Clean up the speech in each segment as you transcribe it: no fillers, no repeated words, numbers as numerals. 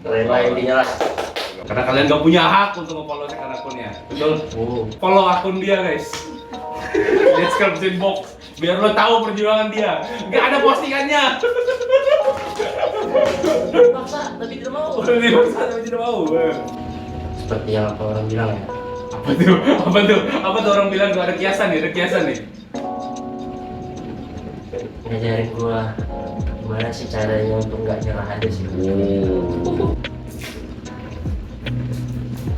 Keren lah intinya lah. Karena kalian gak punya hak untuk nge-follow second akunnya. Betul? Follow akun dia guys. Description box. Biar lo tahu perjuangan dia. Gak ada postingannya. Paksa tapi tidak mau. Dipaksa tapi tidak mau. Seperti yang apa orang bilang ya. Apa tuh orang bilang tuh ada kiasan nih, Ngajarin gua gimana sih caranya untuk nggak nyerah aja sih.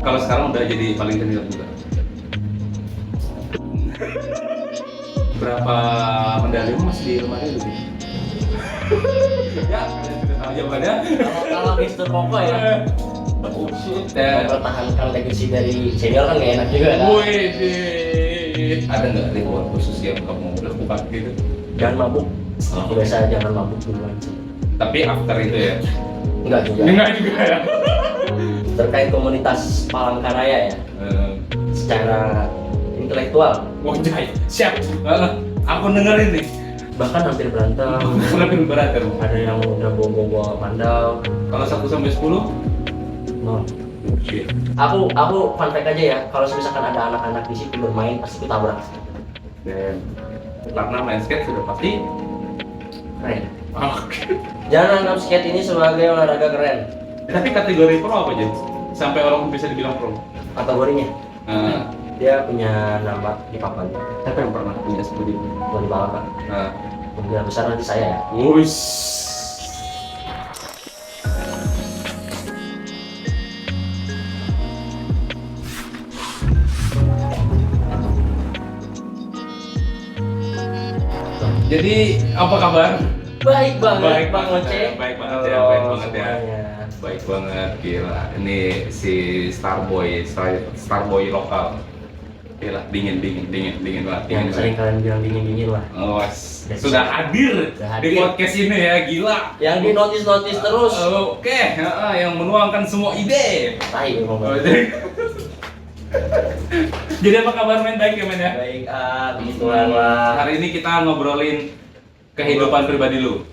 Kalau sekarang udah jadi paling senior juga. Berapa medali emas di rumahnya dulu? Ya, kalian sudah tahu jawabannya. Kalau Mister Koko ya. Oh shit. Mempertahankan legacy dari senior kan gak enak juga kan? Wih, ada nggak ritual khusus yang kamu lakukan gitu? Jangan mabuk. Biasa jangan mabuk duluan. Tapi after itu ya? Enggak juga. Enggak juga ya? Terkait komunitas Palangkaraya ya, secara intelektual. Wah jahit, siap. Aku dengerin nih. Bahkan hampir berantem. Lebih berat ya? Ada yang udah bawa mandau. Kalau 1 sampai 10? No. Shit. Aku fun fact aja ya, kalau misalkan ada anak-anak di situ bermain pasti ku tabrak. Dan karena main skate sudah pasti Keren. oke. Jangan anggap skate ini sebagai olahraga keren. Tapi kategori pro apa Jen? Sampai orang bisa dibilang pro? Kategorinya, Nah, dia punya nama di papan. siapa yang pernah punya seperti itu? Mau dibalakan. Nah, Kemungkinan besar nanti saya ya. wuss. Jadi apa kabar? Baik banget, Bang banget, Oce. baik banget ya, baik banget ya. Semuanya. Baik banget, gila. Ini si Starboy lokal. Gila, dingin banget. Yang Dingin sering banget. kalian bilang dingin lah. Oh, sudah hadir Sudah di hadir. podcast ini ya, gila. Yang di notice terus. Oke, yang menuangkan semua ide. Tai memang. Oh, jadi apa kabar men? Baik ya men ya? Baik, begitulah lah. Hari ini kita ngobrolin kehidupan pribadi lu.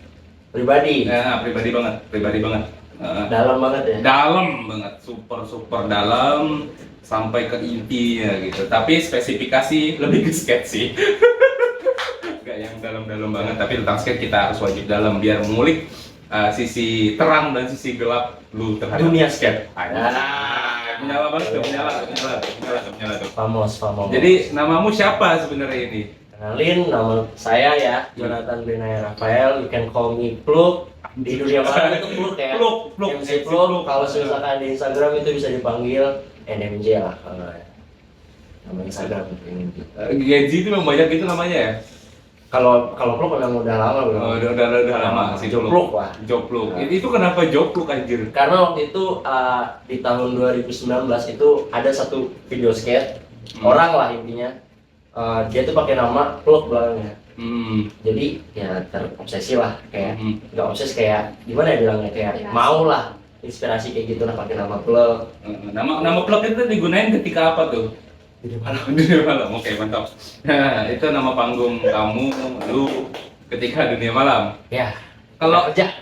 Pribadi. Pribadi banget. Dalam banget ya. Dalam banget, super dalam sampai ke intinya gitu. Tapi spesifikasi lebih ke skate sih. Gak yang dalam banget, tapi tentang skate kita harus wajib dalam biar mengulik sisi terang dan sisi gelap lu terhadap Dunia skate. Menyala banget, menyala tuh. Famos. Jadi namamu siapa sebenarnya ini? Kenalin, nama saya ya, Jonathan Benaya Rafael. You can call me Pluk. Di dunia mana itu Pluk ya? Pluk. MC Pluk. Kalau misalkan di Instagram itu bisa dipanggil NMJ lah kalau ya. Nama Instagram NMJ. Genji itu memang banyak gitu namanya ya? Kalau Pluk memang udah lama belum? Oh, udah lama sih Jopluk lah. Jopluk. Nah. Itu kenapa jopluk anjir? Karena waktu itu di tahun 2019 itu ada satu video skate orang lah intinya. Dia tuh pakai nama Pluk belakangnya. Jadi ya terobsesi lah kayak nggak obses kayak gimana ya bilangnya kayak mau lah inspirasi kayak gitu lah pakai nama Pluk. Nama Pluk itu digunain ketika apa tuh? Di malam. Oke, mantap. Nah, itu nama panggung kamu lu ketika dunia malam. Ya. Kalau kerja.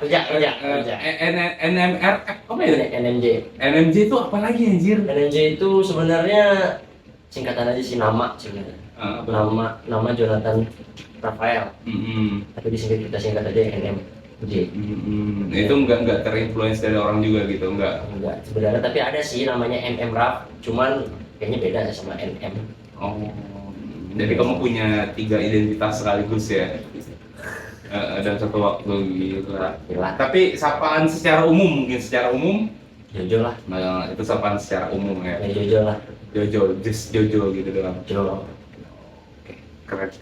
NMR apa ya? NMJ. NMJ itu apa lagi anjir? NMJ itu sebenarnya singkatan aja sih nama sebenarnya. Nama Jonathan Rafael. Tapi kita singkat aja NMJ. Itu enggak terinfluence dari orang juga gitu, enggak Sebenarnya tapi ada sih namanya MM Raf, cuman kayaknya beda ya sama NM. Oh, jadi kamu punya 3 identitas sekaligus ya? Dan satu waktu gila. Tapi sapaan secara umum Jojo lah. Nah, itu sapaan secara umum ya? Ya Jojo lah. Jojo gitu doang. Jojo. Oke, keren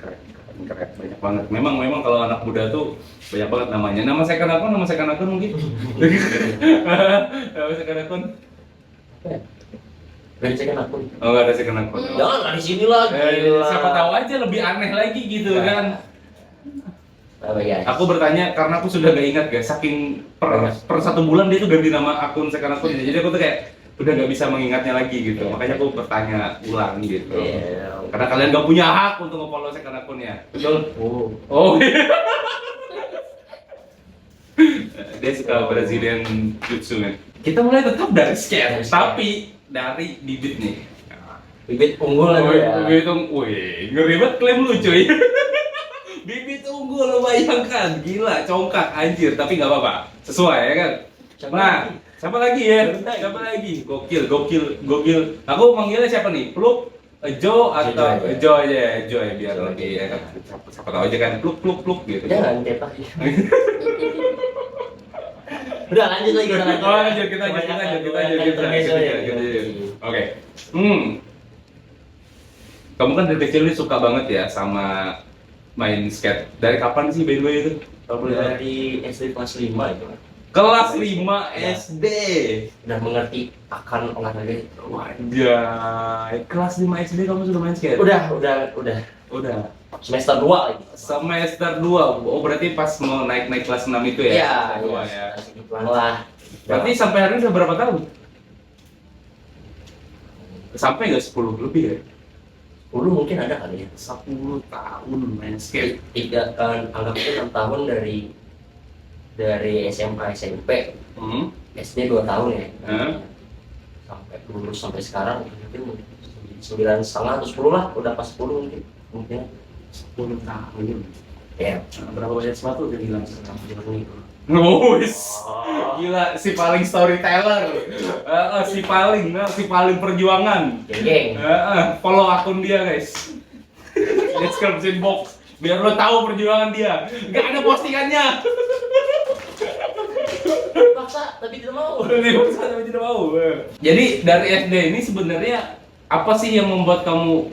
banyak banget. Memang kalau anak muda tuh banyak banget namanya. Nama second akun mungkin. Nama second akun. Gak dicek akun. Oh, nggak ada second akun. Jangan lah di sini lagi. Siapa tahu aja lebih aneh lagi gitu kan. Ya. Aku bertanya karena aku sudah gak ingat guys, saking per 1 bulan dia tuh ganti nama akun second akun. Jadi aku tuh kayak udah gak bisa mengingatnya lagi gitu. Makanya aku bertanya ulang gitu. Karena kalian gak punya hak untuk nge-follow second akunnya. Betul? Oh. Dia suka Brazilian Jutsu kan? Kita mulai tetap dari skate, Dari skate. tapi dari bibit nih. Bibit unggul lah Wih, ya. bibit wih, ngeri banget klaim lu cuy. Bibit unggul lo bayangkan, gila, congkak anjir, tapi nggak apa-apa, sesuai ya kan. Siapa Nah, lagi? siapa lagi ya? Siapa lagi? Siapa lagi? Gokil, gokil, gokil. Aku manggilnya siapa nih? Pluk, Jo atau aja. Jo aja ya, Jo ya biar Jo lebih aja. ya kan. Siapa tahu aja kan, pluk, pluk, pluk gitu. Jangan cetak. Udah lanjut lagi kita lanjut. Oh, lanjut, kita lanjut. Oke. Kamu kan dari kecil nih suka banget ya sama main skate. Dari kapan sih by the way itu? Kalau boleh tahu? Dari SD kelas 5 itu kan. Kelas 5 SD. Udah mengerti akan olahraga itu. Wajah, kelas 5 SD kamu sudah main skate? Udah. Udah. Semester 2 lagi. Semester 2. Oh, berarti pas mau naik kelas 6 itu ya? Iya, Semester 2 ya. segituan lah. Berarti sampai hari ini udah berapa tahun? Sampai nggak 10 lebih ya? 10 mungkin ada kali ya. 10 tahun main skate. Tiga kan anggapnya 6 tahun dari SMA SMP. SD 2 tahun ya. Sampai lulus sampai sekarang mungkin 9,5 atau 10 lah, udah pas 10 mungkin 10 tahun. ya. Berapa banyak sepatu udah hilang? Journey. Wis, gila si paling storyteller, si paling perjuangan. Geng. Follow akun dia guys. Description box biar lo tahu perjuangan dia. Gak ada postingannya. Paksa tapi tidak mau. Tidak mau. Jadi dari SD ini sebenarnya apa sih yang membuat kamu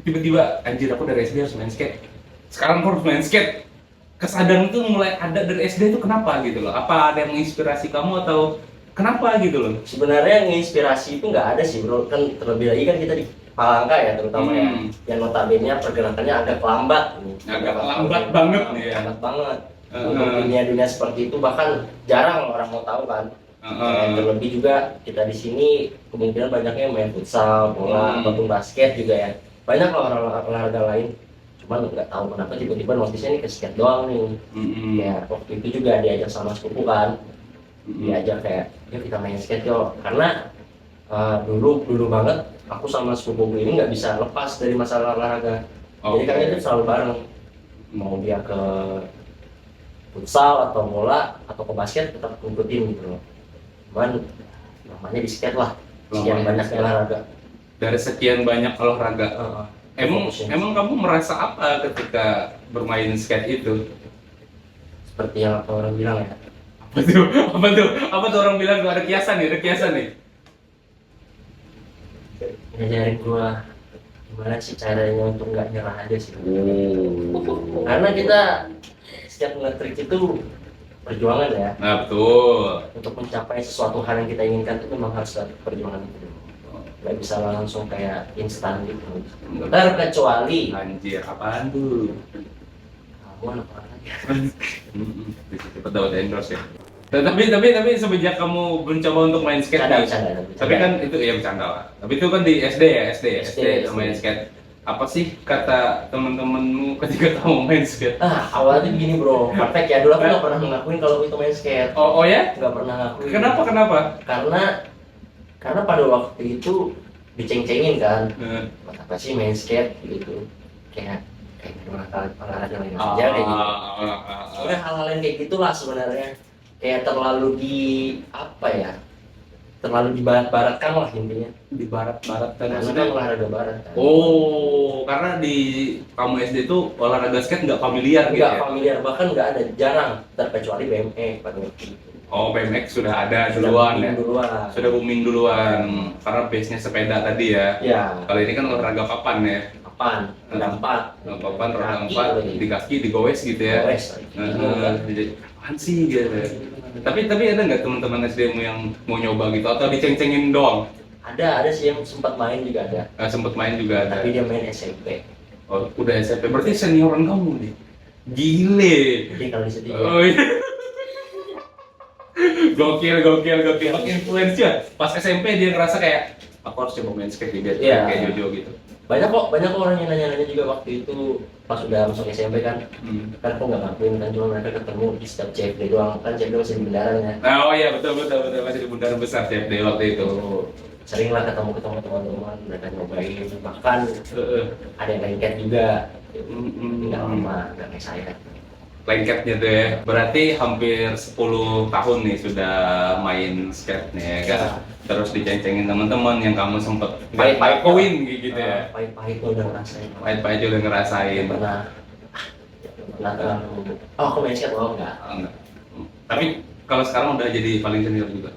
tiba-tiba anjir aku dari SD harus main skate? Sekarang aku harus main skate. Kesadaran itu mulai ada dari SD itu kenapa gitu loh? Apa ada yang menginspirasi kamu atau kenapa gitu loh? Sebenarnya yang inspirasi itu nggak ada sih bro, kan terlebih lagi kan kita di Palangka ya terutama ya, yang notabene pergerakannya agak lambat nih. Agak lambat banget nih ya. Lambat banget. Untuk dunia seperti itu bahkan jarang orang mau tahu kan. Terlebih juga kita di sini kemungkinan banyaknya yang main futsal, bola, ataupun basket juga ya. Banyak lah orang olahraga lain. Cuman nggak tahu kenapa tiba-tiba notisnya ini ke skate doang nih. Ya waktu itu juga diajak sama sepupu kan. Diajak kayak yuk kita main skate yuk, karena dulu banget aku sama sepupuku ini nggak bisa lepas dari masalah olahraga. Jadi kami itu selalu bareng, mau dia ke futsal atau bola atau ke basket tetap ngikutin gitu loh. Cuman namanya di skate lah, sekian banyak olahraga. Dari sekian banyak olahraga, emang kamu merasa apa ketika bermain skate itu? Seperti yang orang bilang ya. Apa tuh orang bilang tuh ada kiasan nih. Ngajarin gua gimana sih caranya untuk nggak nyerah aja sih. Karena kita setiap nge-trick itu perjuangan ya. Nah betul. Untuk mencapai sesuatu hal yang kita inginkan itu memang harus ada perjuangan itu. Nggak bisa langsung kayak instan gitu. Terkecuali Anjir, apaan tuh? kamu anak orang lagi. Cepet dapat endorse ya. Tapi semenjak kamu mencoba untuk main skate nih, Bercanda. tapi kan itu ya bercanda lah. Tapi itu kan di SD main skate. Apa sih kata teman-temanmu ketika kamu main skate? Awalnya begini bro, perfect ya. Dulu aku nggak pernah ngakuin kalau itu main skate. Oh ya? Nggak pernah ngakuin. Kenapa? Karena pada waktu itu diceng-cengin kan. Apa sih main skate gitu? Kayak olahraga lain aja kayak gitu. Sebenarnya hal-hal yang kayak gitulah sebenarnya. Kayak terlalu dibarat-baratkan lah intinya. Dibarat-baratkan Karena kan olahraga barat kan. Oh, karena di kamu SD itu olahraga skate nggak familiar gitu Nggak ya? familiar, bahkan nggak ada, jarang, terkecuali BMX pada waktu itu. Oh, BMX sudah ada duluan ya? Sudah booming duluan, karena base-nya sepeda tadi ya? Ya. Kalau ini kan olahraga papan ya? Papan, roda 4. Papan, roda 4, di kaki, digowes gitu ya? Gowes. Apaan sih gitu? Tapi ada nggak teman-teman SD-mu yang mau nyoba gitu atau diceng-cengin doang? Ada sih yang sempat main juga ada. Sempet main juga ada. Tapi dia main SMP. Oh, udah SMP. Berarti senioran kamu nih. Gile. Jadi kalau di situ Oh iya. Gokil. Influence ya. Pas SMP dia ngerasa kayak aku harus coba main skate biar kayak Jojo gitu. banyak kok orang yang nanya-nanya juga waktu itu pas udah masuk SMP kan, kan aku nggak ngakuin kan, cuma mereka ketemu di setiap CFD doang kan, CFD masih di Bundaran ya. Oh iya betul masih di Bundaran besar CFD waktu itu. Sering lah ketemu teman-teman, mereka nyobain, bahkan ada yang lengket juga. Nggak lama, nggak kayak saya. Lengketnya tuh ya, berarti hampir 10 tahun nih sudah main skate nih ya kan? Terus diceng-cengin teman-teman yang kamu sempet Pahit-pahit gitu ya? Pahit-pahit udah ngerasain. Pahit-pahit udah ngerasain. Pernah terlalu, oh aku main skate, oh enggak. Enggak. Tapi kalau sekarang udah jadi paling senior juga.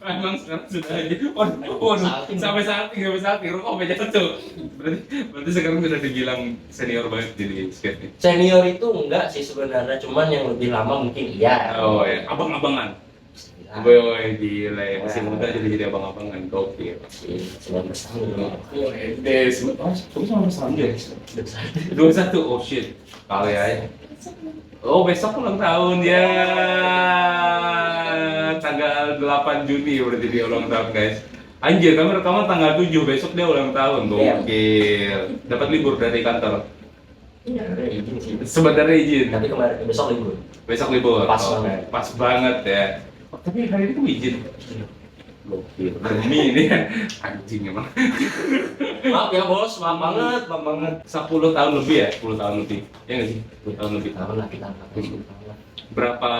Emang sekarang sudah aja. Waduh, sampai salting, rokok sampai jatuh. Berarti sekarang sudah dibilang senior banget jadi skate nih. Senior itu enggak sih sebenarnya, cuman yang lebih lama mungkin iya. Oh ya, abang-abangan. Boy, gila ya, masih muda jadi abang-abangan, gokil. 19 tahun dulu. Oh, Edes, kamu sama tahun ya? 21, oh shit, kali ya. Oh, besok ulang tahun ya. Tanggal 8 Juni berarti dia ulang tahun, guys. Anjir, kamu rekaman tanggal 7, besok dia ulang tahun, gokil. Dapat libur dari kantor. Iya, ada izin sih. Sebenarnya izin. Tapi kemarin besok libur. Besok libur. Pas Oh, banget. pas banget ya. Oh, tapi hari itu izin. Gokil. Demi ini ya. Anjing emang. Maaf ya bos, maaf banget, maaf banget. 10 tahun lebih ya? 10 tahun lebih. Ya nggak sih? 10 tahun lebih. Tahun lah kita, 10 tahun lah. Berapa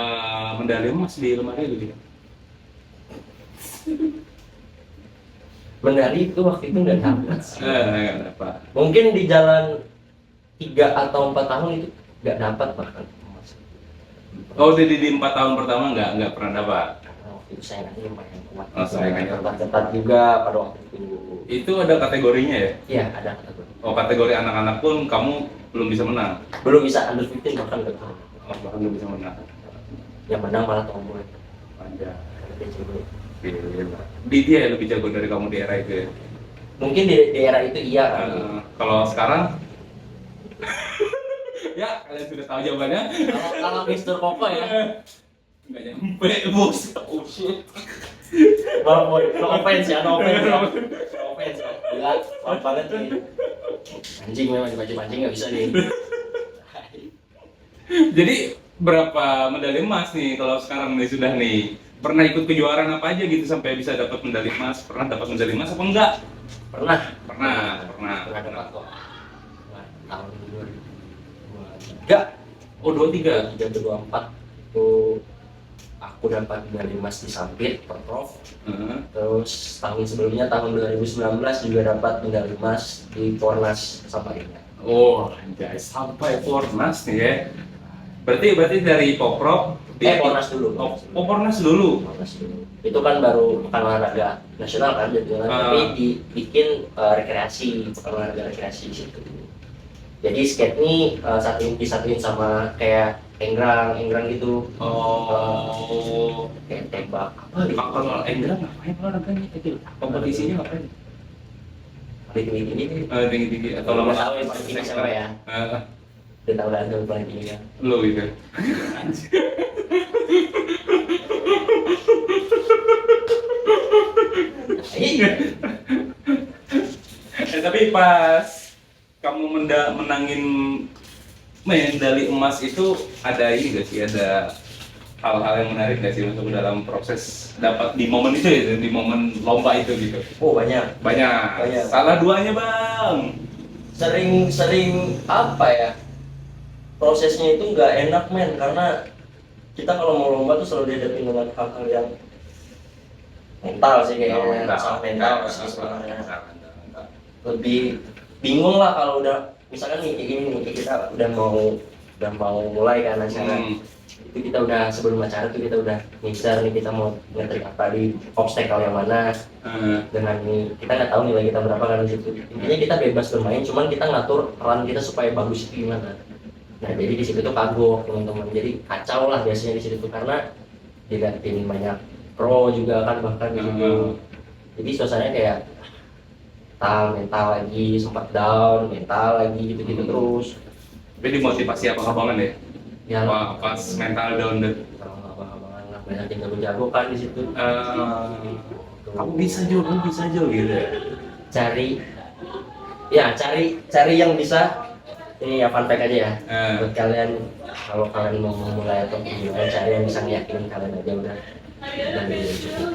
medali emas di lemari itu? Medali itu waktu itu nggak dapat. Nggak dapat. Mungkin di jalan 3 atau 4 tahun itu nggak dapat bahkan. Oh, di 4 tahun pertama nggak pernah dapat. Karena waktu itu saingannya lumayan kuat. Oh, saingannya. Ketat-ketat juga pada waktu itu. Itu ada kategorinya ya? Iya, ada kategori. Oh, kategori anak-anak pun kamu belum bisa menang? Belum bisa under 15 bahkan nggak tahu. Oh, bahkan belum bisa menang. Yang menang malah tomboy. Panjang. Karena dia jago. Dia yang lebih jago dari kamu di era itu ya? Mungkin di era itu iya kan. Kalau sekarang? Ya, kalian sudah tahu jawabannya. Kalau Mister Koko ya. Nggak nyampe, bos. Oh shit. Maaf boy, no offense ya, no offense ya. No offense ya. Gila, maaf banget nih. Anjing memang dipancing nggak bisa nih. Jadi berapa medali emas nih kalau sekarang nih sudah nih? Pernah ikut kejuaraan apa aja gitu sampai bisa dapat medali emas? Pernah dapat medali emas apa enggak? Pernah Pernah. dapat kok. Tahun 2023. Oh, 23. 3 itu aku dapat medali emas di Sampit Prof. Terus tahun sebelumnya tahun 2019 juga dapat medali emas di Pornas Samarinda. Oh, anjay, sampai Pornas nih ya. Berarti dari Poprov Pornas dulu. Pornas dulu. Pornas dulu. Itu kan baru bukan olahraga nasional kan jadinya, tapi dibikin rekreasi, bukan olahraga rekreasi di situ. Jadi skate ini disatuin sama kayak enggrang gitu. Oh. Kayak tembak apa gitu. Kalau enggrang ngapain olahraganya kecil? Kompetisinya ngapain? Tinggi-tinggi. Tinggi-tinggi atau Kalau lama tahu yang paling tinggi siapa ya? Udah tahu lah yang paling tinggi kan. Lo gitu. Tapi pas kamu menangin medali emas itu ada ini gak sih, ada hal-hal yang menarik gak sih untuk dalam proses dapat di momen itu ya, di momen lomba itu gitu? Oh banyak. Salah duanya bang. Sering apa ya, prosesnya itu nggak enak men, karena kita kalau mau lomba tuh selalu dihadapin dengan hal-hal yang mental sih, kayak masalah mental sih sebenarnya. Lebih bingung lah kalau udah misalkan nih kayak gini nih, kita udah mau mulai kan acara. Itu kita udah sebelum acara tuh kita udah ngisar nih, kita mau ngetrik apa di obstacle yang mana. Dengan nih kita nggak tahu nilai kita berapa kan di situ. Intinya kita bebas bermain, cuman kita ngatur peran kita supaya bagus itu gimana. Nah jadi di situ tuh kagok teman-teman, jadi kacau lah biasanya di situ tuh, karena dilihatin banyak pro juga kan bahkan di situ. Jadi suasananya kayak mental lagi, sempat down, mental lagi gitu-gitu terus. Tapi dimotivasi abang-abangan ya? Ya pas mental down deh. Abang-abangan lah, banyak yang jago-jago kan di situ. Kamu bisa Jo, gitu ya. Cari yang bisa. Ini ya fun fact aja ya. Buat kalian, kalau kalian mau memulai atau gimana, cari yang bisa ngeyakinin kalian aja udah cukup.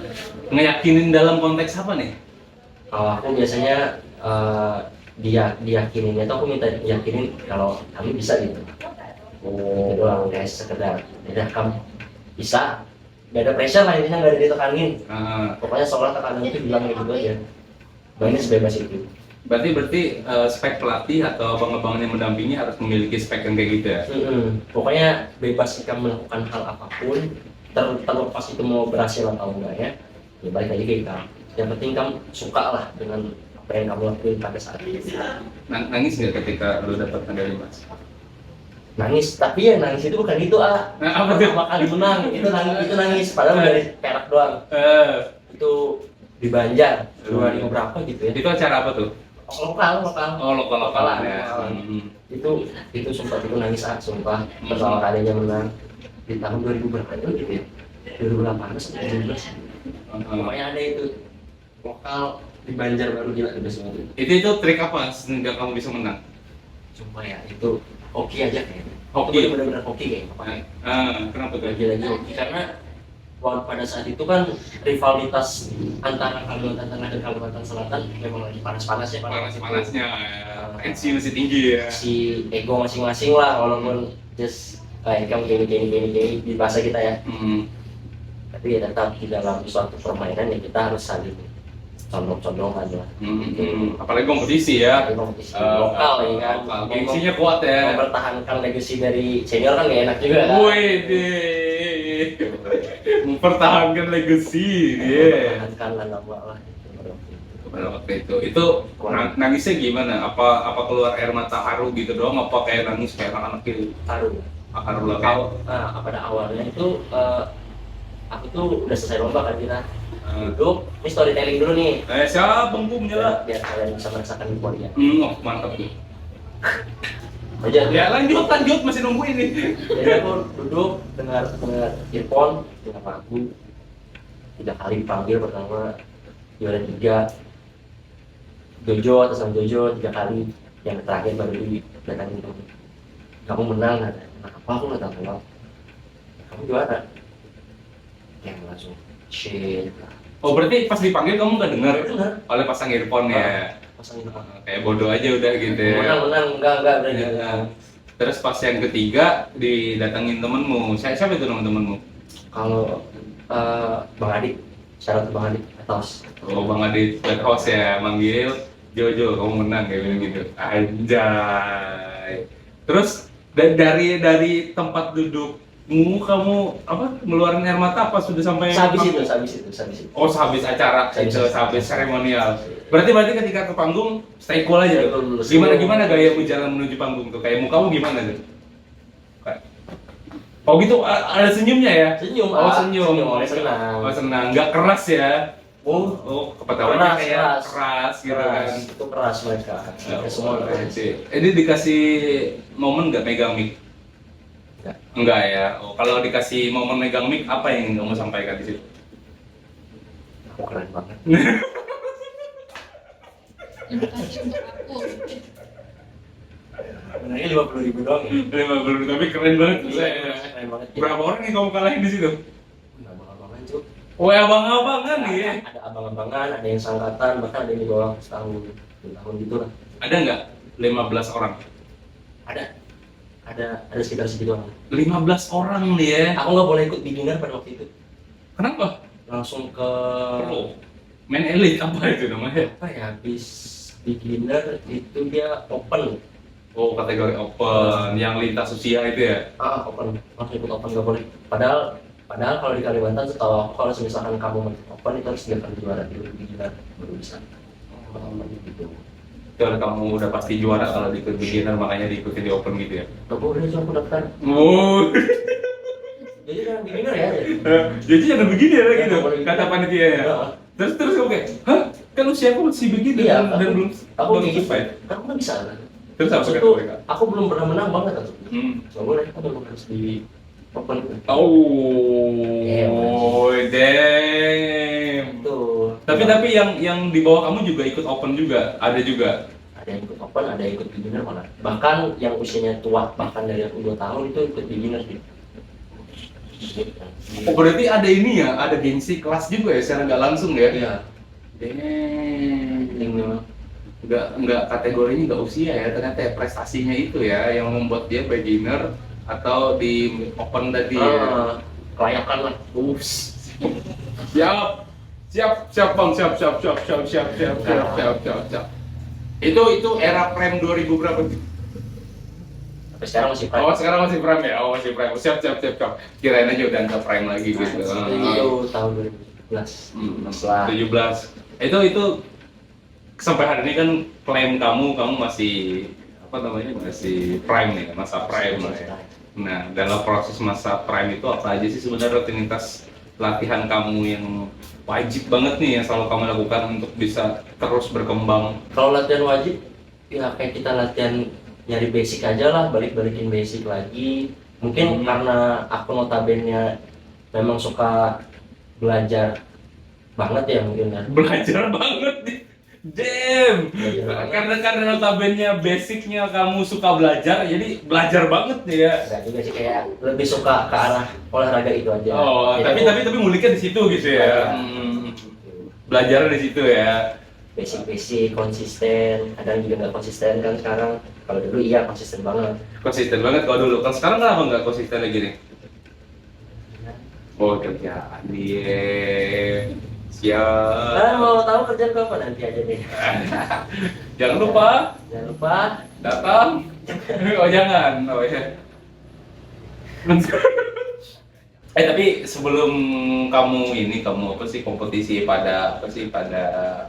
Ngeyakinin dalam konteks apa nih? Kalau aku biasanya diyakininnya tuh aku minta yakinin kalau kami bisa gitu. Gitu doang guys, sekedar udah kamu bisa, gak ada pressure lah, intinya gak ada ditekanin. Pokoknya soal tekanan itu bilang gitu aja, mainnya sebebas itu. Berarti spek pelatih atau abang-abang yang mendampingi harus memiliki spek yang kayak gitu ya? Pokoknya bebas kita melakukan hal apapun, terlepas itu mau berhasil atau enggak ya balik lagi ke kita. Yang penting kamu suka lah dengan apa yang kamu lakuin pada saat itu. Nangis nggak ketika lu dapat medali emas? Nangis, tapi ya nangis itu bukan itu Apa tuh? pertama kali menang itu nangis padahal dari perak doang. Itu di Banjar 2000 berapa gitu ya. Itu acara apa tuh? Lokal. Oh, lokal ya. Itu sumpah itu nangis sumpah pertama kalinya menang di tahun 2000 berapa gitu ya. 2018 atau 2017. Pokoknya ada itu lokal di Banjar baru gila udah semua itu trik apa sehingga kamu bisa menang? Sumpah ya itu hoki aja kayaknya. Hoki? Itu benar-benar hoki kayaknya. Kenapa tuh? Lagi-lagi hoki karena pada saat itu kan rivalitas antara Kalimantan Tengah dan Kalimantan Selatan memang lagi panas-panasnya. Panas-panasnya, tensi masih tinggi ya. Si ego masing-masing lah, walaupun just kayak kamu gini di bahasa kita ya. Tapi ya tetap di dalam suatu permainan ya kita harus saling condong-condongan lah. Apalagi kompetisi ya. Kompetisi lokal ya kan. Gengsinya kuat ya. Mempertahankan legacy dari senior kan gak enak juga. Mempertahankan legacy. Mempertahankan nama lah. Pada waktu itu nangisnya gimana? Apa keluar air mata haru gitu doang? Apa kayak nangis kayak anak-anak gitu? Haru lah kayak. Pada awalnya itu aku tuh udah selesai lomba kan kita duduk, ini storytelling dulu nih. Siap bengkung nyala. Biar kalian bisa merasakan euforia. Mantap tuh. Aja. Ya lanjut masih nunggu ini. Jadi aku duduk dengar earphone, dengar lagu. 3 kali dipanggil, pertama juara 3 Jojo atas nama Jojo 3 kali, yang terakhir baru didatangin kamu menang. Apa aku nggak tahu, kamu juara. Yang langsung shit. Oh berarti pas dipanggil kamu nggak dengar? Oleh pasang earphone ya? Pasang earphone. Kayak bodoh aja udah gitu ya? Menang, enggak berani. Terus pas yang ketiga didatengin temenmu, siapa itu temenmu? Kalau Bang Adit, syarat Bang Adit atas. Oh Bang Adit, host ya, manggil Jojo, kamu menang kayak gitu. Anjay. Terus dari tempat dudukmu kamu ngeluarin air mata apa sudah sampai Habis itu. Oh, sehabis acara, sehabis seremonial. Berarti ketika ke panggung stay cool aja tuh. Gimana gaya jalan menuju panggung tuh? Kayak mukamu gimana tuh? Oh gitu, ada senyumnya ya? Senyum. Senyum. Senang. Senang, nggak keras ya? Kepetawannya kayak keras gitu kan? Itu keras mereka. Semua keras. Ini dikasih momen nggak megang mic? Enggak ya. Kalau dikasih momen megang mic, apa yang kamu sampaikan di situ? Aku keren banget. Invitasi untuk aku. Sebenarnya 50.000 doang. 50.000 tapi keren banget. Keren banget. Berapa orang yang kamu kalahin di situ? Abang-abangan cuy. Abang-abangan nih. Ada abang-abangan, ada yang sangkatan, bahkan ada yang di bawah setahun gitu lah. Ada nggak 15 orang? Ada sekitar segitu orang. 15 orang nih ya. Aku nggak boleh ikut beginner pada waktu itu. Kenapa? Langsung ke Pro. Main elite apa itu namanya? apa ya? Habis beginner itu dia open. Oh, kategori open yang lintas usia itu ya? Open. Langsung ikut open nggak boleh. Padahal kalau di Kalimantan setahu aku kalau misalkan kamu mau open itu harus 3 kali juara dulu beginner baru bisa. Gitu. Kalau kamu udah pasti juara kalau di beginner makanya diikutin di open gitu ya? Gak boleh langsung aku daftar. Jadi kan beginner ya. Jadi jangan begini ya gitu, Boleh. kata panitia ya? Terus kamu kayak, hah? Kan usia aku masih begini Iya, dan belum aku kayak gitu. selesai. Kan aku nggak bisa kan. Terus apa Maksud kata tuh, mereka? aku belum pernah menang banget tuh. Gak boleh, aku belum harus di open. Oh, damn. Tuh. Tapi yang di bawah kamu juga ikut open juga, ada juga. Ada yang ikut open, ada yang ikut beginner malah. Bahkan yang usianya tua, bahkan dari aku 2 tahun itu ikut beginner sih. Oh berarti ada ini ya, ada gengsi kelas juga ya secara nggak langsung ya? Iya. Damn. Memang Nggak kategorinya nggak usia ya, ternyata ya prestasinya itu ya yang membuat dia beginner atau di open tadi ya. kelayakan lah. Siap bang, siap. Itu era prime 2000 berapa? Sampai sekarang masih prime. Oh sekarang masih prime ya? Oh masih prime. Siap. Kirain aja udah nggak prime lagi gitu. Itu tahun 2017. Setelah 17. Itu sampai hari ini kan klaim kamu masih apa namanya, masih prime nih, masa prime lah ya. Nah dalam proses masa prime itu apa aja sih sebenarnya rutinitas latihan kamu yang wajib banget nih yang selalu kamu lakukan untuk bisa terus berkembang? Kalau latihan wajib, ya kayak kita latihan nyari basic aja lah, balikin basic lagi. Mungkin karena aku notabene memang suka belajar banget ya mungkin kan. Belajar banget nih. Damn. Belajar banget. Karena notabene basicnya kamu suka belajar, jadi belajar banget nih ya. Enggak juga sih, kayak lebih suka ke arah olahraga itu aja. Oh, Jadi tapi nguliknya di situ gitu ya. Belajar di situ ya. basic konsisten, kadang juga nggak konsisten kan sekarang. Kalau dulu iya konsisten banget. Konsisten banget kalau dulu. Kan sekarang kenapa nggak konsisten lagi nih? Oh, kerjaan dia. Siap. Mau tahu kerjaan kapan nanti aja deh. Jangan lupa Jangan lupa datang. Oh jangan. Oh ya. Tapi sebelum kamu apa sih kompetisi pada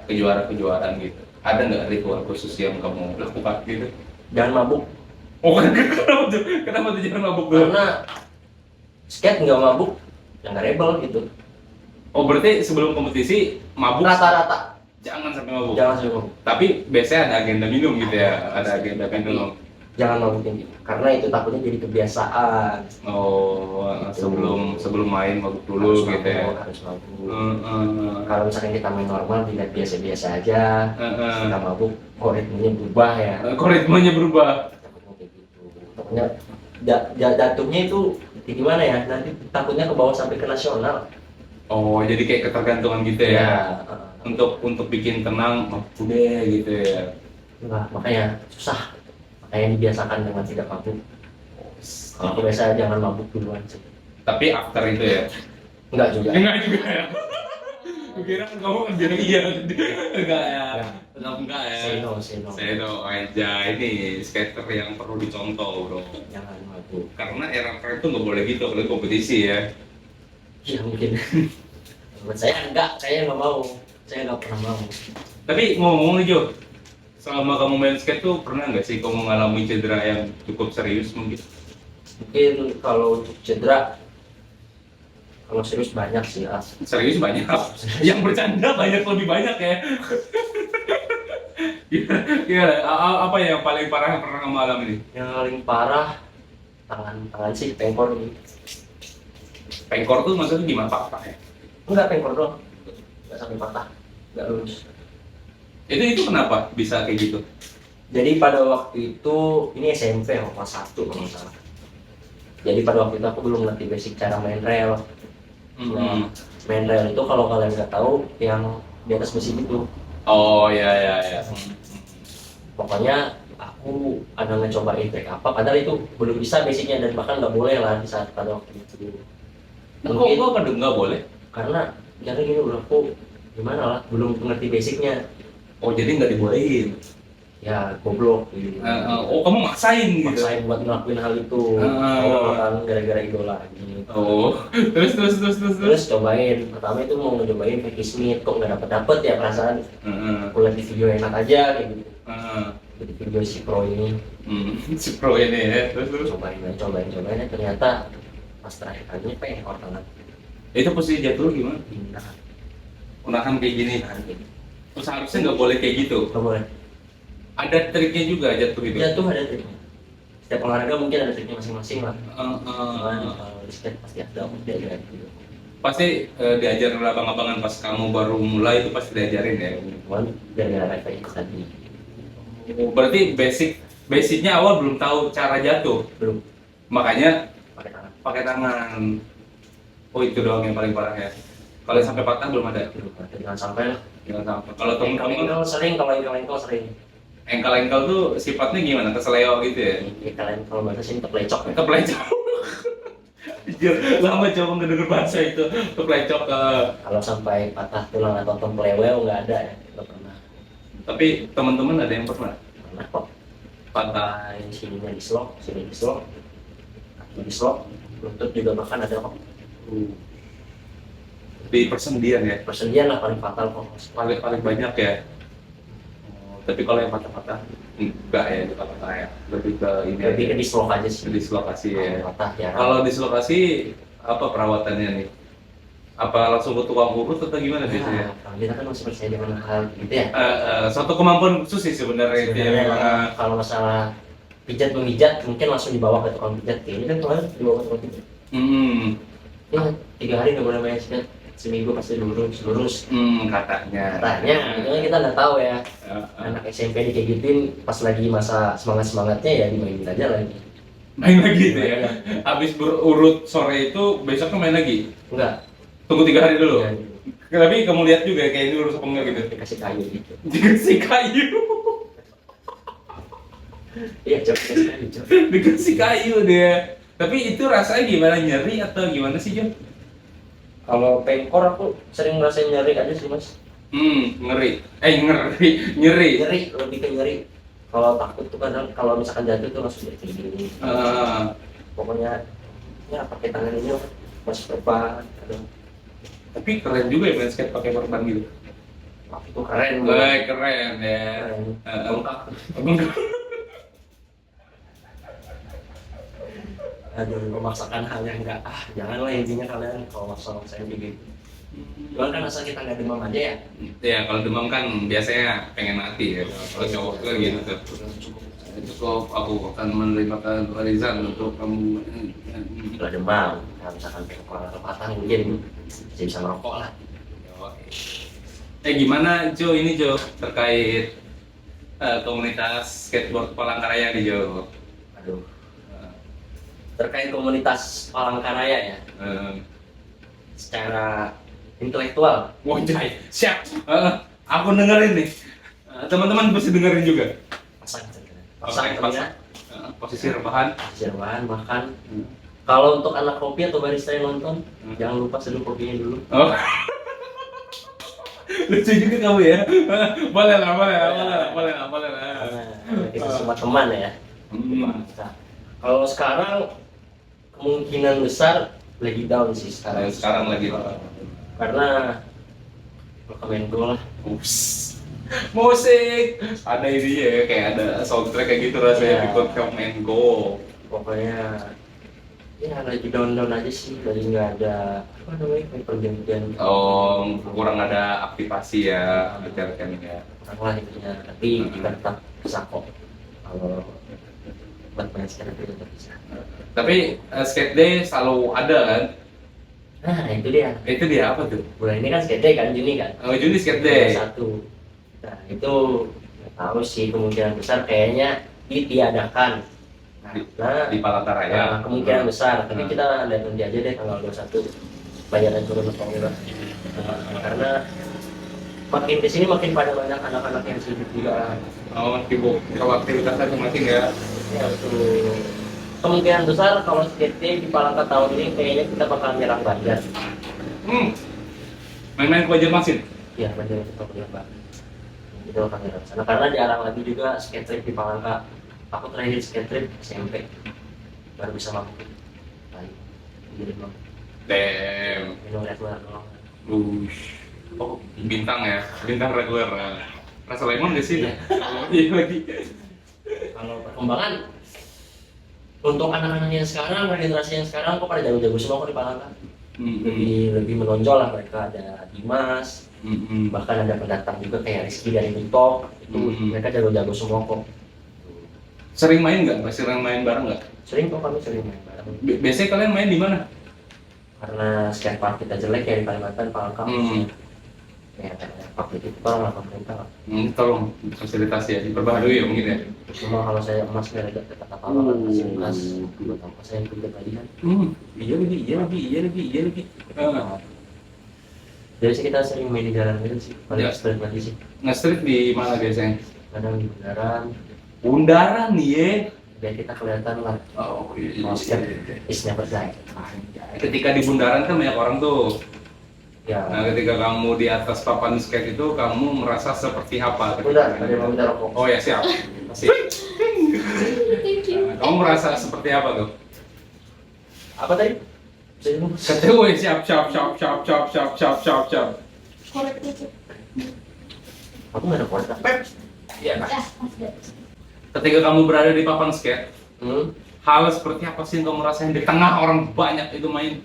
kejuaraan gitu, ada nggak ritual khusus yang kamu lakukan gitu? jangan mabuk, Oh kenapa tuh jangan mabuk dulu? karena skate nggak mabuk ya nggak rebel gitu. Oh berarti sebelum kompetisi mabuk? Rata-rata Jangan sampai mabuk. jangan sampai mabuk. Tapi biasanya ada agenda minum gitu ya, ada agenda minum. Jangan mabukin gitu, karena itu takutnya jadi kebiasaan. Oh sebelum main mabuk dulu Harus gitu ya. mabuk, harus mabuk. Kalau misalnya kita main normal dilihat biasa-biasa aja, kita mabuk, kok ritmenya berubah ya. Kok ritmenya berubah? Takutnya kayak gitu. Takutnya jatuhnya itu gimana ya? Nanti takutnya ke bawah sampai ke nasional. Oh jadi kayak ketergantungan gitu ya. Ya, Untuk bikin tenang mabuk deh gitu ya. nah, makanya susah. Makanya dibiasakan dengan tidak mabuk. Kalau aku biasa jangan mabuk duluan sih. Tapi after itu ya. Enggak juga. Enggak juga ya. Kira kan kamu bilang iya. Enggak ya. Enggak ya. Say no. Seno aja, ini skater yang perlu dicontoh bro. Jangan mabuk. Karena era prime tuh nggak boleh gitu kalau kompetisi ya. Ya mungkin. Buat saya enggak, saya nggak mau. Saya nggak pernah mau. Tapi ngomong-ngomong nih Jo, selama kamu main skate tuh pernah nggak sih kamu mengalami cedera yang cukup serius mungkin? Mungkin kalau untuk cedera, kalau serius banyak sih. Serius banyak. Yang bercanda lebih banyak ya. Gimana? Apa yang paling parah yang pernah kamu alami nih? Yang paling parah tangan sih pengkor nih. Pengkor tuh maksudnya gimana patah ya? Enggak pengkor doang. Enggak sampai patah. Enggak lurus. Itu kenapa bisa kayak gitu? Jadi pada waktu itu ini SMP kelas 1 kalau nggak salah. Jadi pada waktu itu aku belum ngerti basic cara main rel. Nah, main rel itu kalau kalian nggak tahu yang di atas besi itu. Oh ya. Pokoknya aku ada ngecobain trik apa, padahal itu belum bisa basicnya dan bahkan nggak boleh lah di saat pada waktu itu. Mungkin Kok nggak boleh? karena jadi gini udah aku gimana lah belum ngerti basicnya. Oh jadi nggak dibolehin? Ya goblok gitu. Oh kamu maksain gitu? Maksain buat ngelakuin hal itu. Kan gara-gara idola gitu. Oh terus. Cobain. Pertama itu mau ngecobain Vicky Smith, kok nggak dapet ya perasaan. Aku lihat di video enak aja kayak gitu. Di video si pro ini. Si pro ini ya. Terus. Cobain ternyata pas terakhir kalinya pengkor tangan. Itu posisi jatuh gimana? Pindah. Unahan kayak gini. Terus harusnya nggak boleh kayak gitu. Nggak boleh. Ada triknya juga jatuh gitu. Jatuh ada triknya. Setiap olahraga mungkin ada triknya masing-masing lah. Uh, Kalau di skate pasti ada dia gitu. Pasti diajarin abang-abangan pas kamu baru mulai itu pasti diajarin ya. Cuman gara-gara refleks tadi Berarti basicnya awal belum tahu cara jatuh, belum makanya pakai tangan. pakai tangan. Oh itu doang yang paling parah ya. Kalau yang sampai patah belum ada. Belum pakai, jangan sampai lah. Jangan sampai. Kalau temen-temen Engkel sering, kalau engkel sering. engkel-engkel tuh sifatnya gimana? Keseleo gitu ya? Kalian kalau bahasa sini keplecok ya. Keplecok. Anjir, lama coba ngedenger bahasa itu. Keplecok ke. Kalau sampai patah tulang atau tempelewel nggak ada ya, nggak pernah. Tapi teman-teman ada yang pernah Pernah kok. patah. Sininya dislok, sini dislok, kaki dislok, lutut juga bahkan ada kok. Di persendian ya? Persendian lah paling fatal kok. Paling banyak ya? Tapi kalau yang patah-patah enggak ya, itu patah ya. Lebih ke ini Lebih ke aja. dislok aja sih. Dislokasi ya. Patah ya. Kalau dislokasi apa perawatannya nih? Apa langsung ke tukang urut atau gimana biasanya? Kalau kita kan masih percaya dengan hal gitu ya. Suatu kemampuan khusus sih sebenarnya itu ya. Sebenarnya Memang, kalau masalah pijat memijat mungkin langsung dibawa ke tukang pijat. Ini kan kemarin dibawa ke tukang pijat. Ya 3 hari nggak boleh main sikat. Seminggu pasti lurus. Katanya. Katanya, itu kan kita nggak tahu ya. Eh, Anak SMP kayak gituin pas lagi masa semangatnya ya dimainin aja lagi. main lagi gitu ya. Habis berurut sore itu besoknya main lagi. Enggak. Tunggu 3 hari dulu. Ya, Tapi kamu lihat juga kayak ini lurus apa enggak gitu. dikasih kayu gitu. Dikasih kayu. Iya, dikasih kayu, Cok. Dikasih kayu dia. Tapi itu rasanya gimana, nyeri atau gimana sih Jon? Kalau pengkor aku sering ngerasain nyeri aja sih, Mas. Ngeri. Nyeri. Nyeri, lebih ke nyeri. Kalau takut tuh kadang kalau misalkan jatuh tuh langsung jadi kayak gini. Pokoknya ya pakai tangan ini masuk depan. Aduh, Tapi keren juga ya main skate pakai perban gitu. wah, itu keren. Keren ya. Keren. Lengkap. Aduh, memaksakan hal yang enggak, janganlah intinya kalian kalau maksa saya begitu. Cuman kan asal kita nggak demam aja ya. Ya kalau demam kan biasanya pengen mati ya. Kalau cowok kan gitu tuh. Cukup aku akan menerima warisan untuk kamu. Kalau demam, kalau misalkan pengen patah mungkin bisa merokok lah. Gimana Jo ini Jo terkait komunitas skateboard Palangkaraya nih Jo? Aduh, terkait komunitas Palangkaraya ya, secara intelektual, Wajay, siap. Aku dengerin nih. Teman-teman pasti dengerin juga. pasang Pasang. telinga, Posisi rebahan. bahan makan. Kalau untuk anak kopi atau barista yang nonton, jangan lupa seduh kopinya dulu. Oh. Lucu juga kamu ya. Boleh lah. Karena kita semua teman ya. Nah, kalau sekarang kemungkinan besar lagi down sih sekarang. Sekarang lagi. Karena Kemengo lah. Musik. Ada ini ya, kayak ada soundtrack kayak gitu rasanya Iya. ikut Kemengo. Pokoknya ya lagi down aja sih, lagi nggak ada apa namanya kayak perjanjian. Oh, kurang ada aktivasi ya, acara-acara ya. Kurang lah intinya. Tapi kita tetap bisa kok. Kalau buat main sekarang itu tetap bisa. Tapi skate day selalu ada kan? Nah itu dia. Itu dia apa tuh? Bulan ini kan skate day kan, Juni kan. Oh, Juni skate day. Satu. Nah itu nggak tahu sih, kemungkinan besar kayaknya ditiadakan. Nah, Di Palangkaraya. kemungkinan besar, tapi kita lihat nanti aja deh tanggal 21 bayaran turun atau enggak. Karena makin kesini makin pada banyak anak-anak yang sibuk juga. Oh, sibuk kalau aktivitasnya makin ya. Ya betul. Kemungkinan besar kalau skate day di Palangka tahun ini kayaknya kita bakal nyerang Banjar. Main-main ke Banjarmasin. Iya Banjar kita punya Bang. Itu bakal nyerang sana karena jarang lagi juga skate trip di Palangka. Aku terakhir skate trip SMP baru bisa mampu. Baik. Jadi bang. Damn. Minum regular doang. Oh, bintang ya, bintang reguler. Rasa lemon gak sih? Iya. Iya lagi. Kalau perkembangan untuk anak-anak yang sekarang, generasi yang sekarang kok pada jago-jago semua kok di Palangka. Lebih menonjol lah, mereka ada Dimas, bahkan ada pendatang juga kayak Rizky dari TikTok. Itu mereka jago-jago semua kok. Sering main nggak? Sering main bareng nggak? Sering kok kami sering main bareng. Biasanya kalian main di mana? karena skatepark kita jelek ya di Kalimantan Palangka. Ya park itu tolong lah pemerintah. Tolong fasilitasi ya, diperbaharui ya mungkin ya. Cuma kalau saya emas nggak ada kata-kata apa fasilitas buat apa saya ikut tadi kan. Iya lagi. Jadi sih kita sering main di jalan itu sih, paling Ya. street lagi sih. Nge-street di mana biasanya? Kadang di bundaran, Bundaran nih ya. biar kita kelihatan lah. Oh Mau skate is never die. Ketika di bundaran kan banyak orang tuh. Ya. Nah, ketika kamu di atas papan skate itu, kamu merasa seperti apa? Udah, ada yang mau minta rokok. Oh ya siap. Masih. Thank you. Nah, kamu merasa seperti apa tuh? Apa tadi? Saya dulu. Katanya, woi siap. Korek itu. Aku nggak ada kualitas. Pep. Iya. Ya, Mas Dek. Ketika kamu berada di papan skate, Hmm. hal seperti apa sih yang kamu rasain di tengah orang banyak itu main?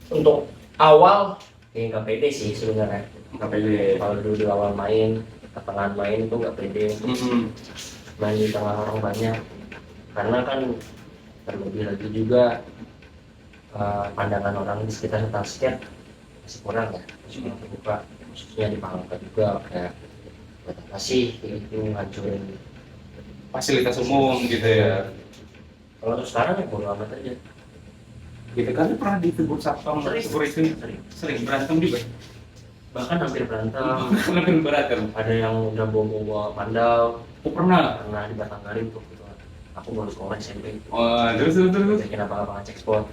Untuk awal, ya nggak pede sih sebenarnya. Nggak pede. Kalau dulu di awal main, pertengahan main itu nggak pede. Main di tengah orang banyak. Karena kan terlebih lagi juga pandangan orang di sekitar tentang skate masih kurang ya, masih kurang terbuka. Khususnya di Palangka juga kayak buat apa sih kayak gitu ngancurin. Fasilitas umum gitu ya. Kalau untuk sekarang ya bodo amat aja. Gitu kan pernah ditegur satpam Sering. security Sering. sering berantem juga. Bahkan hampir berantem. Lebih berantem. Ada yang udah bawa pandau, Aku pernah. pernah dibatanggarin tuh gitu. Aku baru sekolah SMP. Wah, terus. Bikin apa-apa ngecek spot.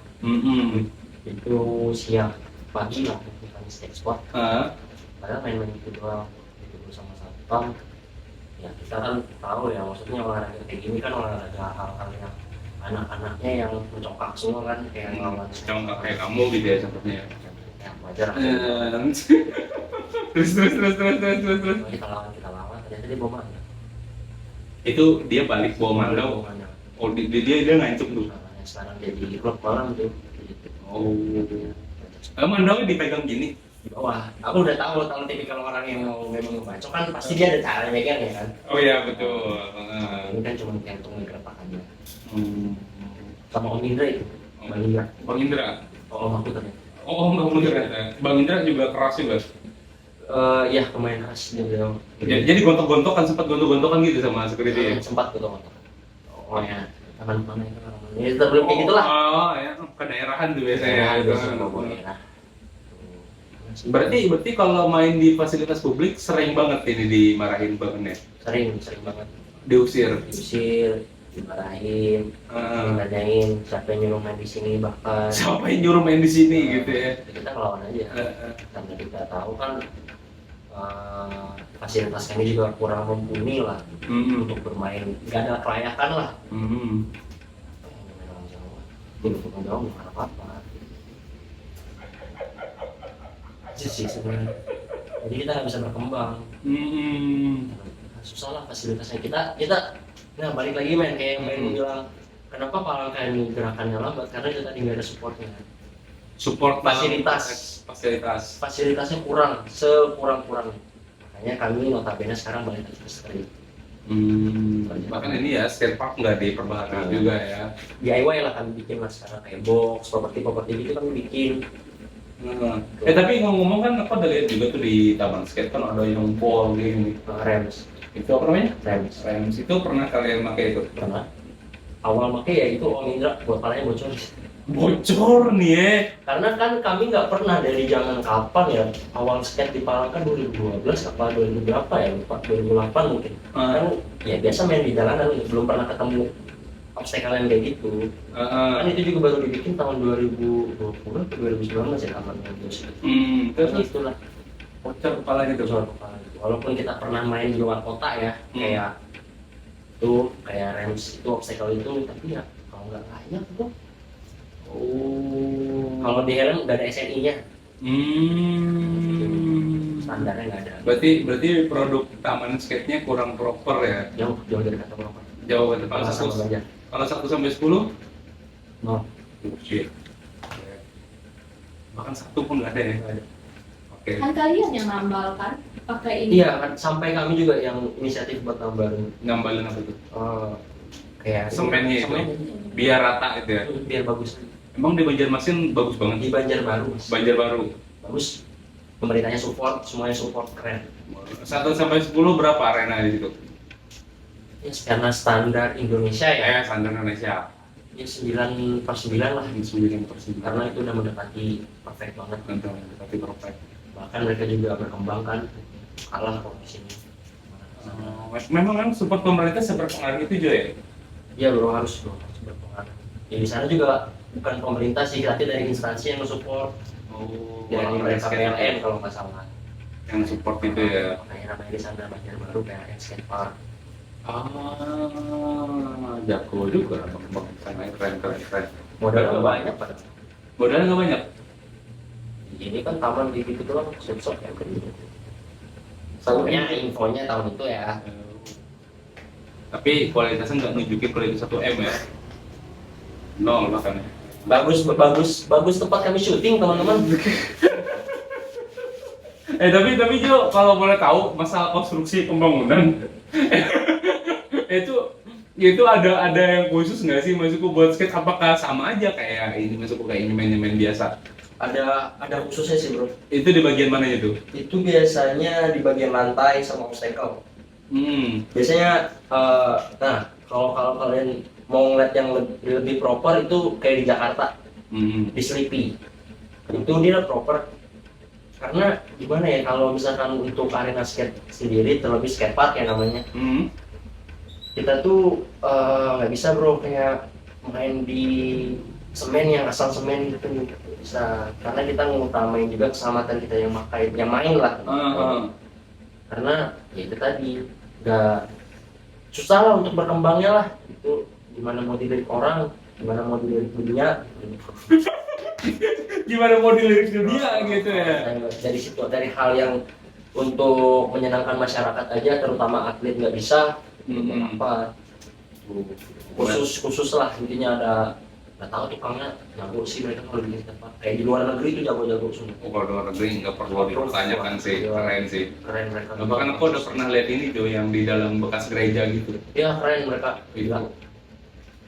Itu siang pagi lah bukan ngecek spot. Padahal main-main itu doang. Itu sama satpam. Ya kita kan tahu ya, maksudnya olahraga kayak gini kan olahraga hal-hal yang anak-anaknya yang mencongkak semua kan kayak ngelawan. Yang nggak kayak kamu gitu ya contohnya. Ya wajar. Terus. Kita lawan ternyata dia bawa mana? Itu dia balik bawa mandau. Mana? Oh, dia ngancung tuh. Namanya sekarang jadi klub malam tuh. Gitu. Oh. Mandau dipegang gini. Di bawah. Aku udah tahu kalau tipikal orang yang mau memang ngebacok kan pasti dia ada cara megang ya kan. Oh iya betul. Ini kan cuma gantung gertak aja. Sama Om Indra itu. Bang Indra. Bang Indra. Oh, Om aku ternyata. Oh, Bang Indra. Bang Indra juga keras juga. Ya lumayan keras dia bilang. Jadi gontok-gontokan, sempat gontok-gontokan gitu sama security ya? Sempat gitu motor. Oh ya, taman mana itu namanya? Ya sebelum kayak gitulah. Oh ya, kedaerahan tuh biasanya. Ya, biasanya bawa daerah. Berarti kalau main di fasilitas publik sering banget ini dimarahin banget ya? Sering banget. Diusir. Diusir, dimarahin, ditanyain siapa yang nyuruh main di sini bahkan. Siapa yang nyuruh main di sini gitu ya? Kita ngelawan aja. Karena kita tahu kan fasilitas kami juga kurang mumpuni lah untuk bermain. Nggak ada kelayakan lah. Main orang Jawa. Belum orang Jawa bukan apa-apa. Itu sih sebenarnya. Jadi kita nggak bisa berkembang. Susah lah fasilitasnya kita. Nah balik lagi main kayak yang main bilang. Kenapa Palangka ini gerakannya lambat? Karena kita tadi nggak ada supportnya. Support Fasilitasnya kurang, sekurang-kurangnya. Makanya kami notabene sekarang balik lagi ke street. Bahkan ini ya skatepark nggak diperbaharui juga ya. DIY lah kami bikin lah sekarang kayak box, properti gitu kami bikin. Tapi ngomong-ngomong kan aku udah lihat juga tuh di taman skate kan ada yang ball gini. Rems. Itu apa namanya? Rems. Itu pernah kalian pakai itu? Pernah. Awal make ya itu Om Indra buat palanya bocor. Bocor nih ya. Karena kan kami nggak pernah dari zaman kapan ya awal skate di Palangka 2012 apa 2000 berapa ya lupa 2008 mungkin. Kan ya biasa main di jalanan belum pernah ketemu obstacle yang kayak gitu. Kan itu juga baru dibikin tahun 2020 atau 2019 ya taman yang biasa. Terus Itulah bocor kepala gitu. bocor kepala gitu. Walaupun kita pernah main di luar kota ya kayak tuh kayak Rems itu obstacle itu tapi ya kalau nggak layak tuh. Kalau di helm nggak ada SNI-nya. Standarnya nggak ada. Berarti produk taman skate-nya kurang proper ya. Jauh dari kata proper. Jauh banget. Kalau 1 sampai 10? No. Shit. Bahkan 1 pun nggak ada ya. Oke. Kan kalian yang nambal kan pakai ini. Iya kan sampai kami juga yang inisiatif buat nambahin Ngambalin apa tuh? kayak Semennya itu. Biar rata itu ya. biar bagus. Emang di Banjarmasin bagus banget. Di Banjarbaru Banjarbaru. bagus, pemerintahnya support, semuanya support, keren. 1 sampai 10 berapa arena di situ? Ya karena standar Indonesia ya, Standar Indonesia. ya 9/9 lah, 9%. karena itu udah mendekati perfect banget. Tapi perfect. Bahkan mereka juga berkembang kan, kalah kok di sini. Memang kan support pemerintah seberpengaruh itu juga ya? Iya bro, harus berpengaruh. Ya di sana juga bukan pemerintah sih, tapi dari instansi yang support, dari mereka PLN kalau nggak salah. Yang support itu ya. Kayak namanya di sana Banjarbaru PLN Skatepark. Jago juga bang. Keren. Modalnya nggak banyak padahal. Modalnya nggak banyak. Ini kan taman di gitu doang, shop yang gede. Soalnya infonya tahun itu ya. Tapi kualitasnya nggak nunjukin kualitas 1M ya. Nol makanya. Bagus tempat kami syuting teman-teman. Tapi Jo, kalau boleh tahu masalah konstruksi pembangunan itu ada yang khusus nggak sih masukku buat skate? Apakah sama aja kayak ini masukku kayak nyemen biasa? Ada khususnya sih bro. Itu di bagian mana itu? Itu biasanya di bagian lantai sama obstacle. Biasanya nah kalau kalian mau ngeliat yang lebih proper itu kayak di Jakarta, di Sleepy. Itu dia proper. Karena gimana ya, kalau misalkan untuk arena skate sendiri, terlebih skatepark ya namanya, kita tuh nggak bisa bro kayak main di semen yang asal semen gitu bisa, karena kita ngutamain juga keselamatan kita yang main lah. Karena ya itu tadi nggak susah lah untuk berkembangnya lah, itu gimana mau dilirik orang, gimana mau dilirik dunia. Gimana mau dilirik dunia gitu ya. Dari situ, dari hal yang untuk menyenangkan masyarakat aja, terutama atlet nggak bisa apa khusus lah intinya. Nggak tahu tukangnya jago sih mereka kalau bikin tempat kayak di luar negeri itu jago semua. Kalau luar negeri nggak perlu dipertanyakan sih, keren mereka. Bahkan aku udah pernah lihat ini tuh yang di dalam bekas gereja gitu. Ya keren mereka, gila.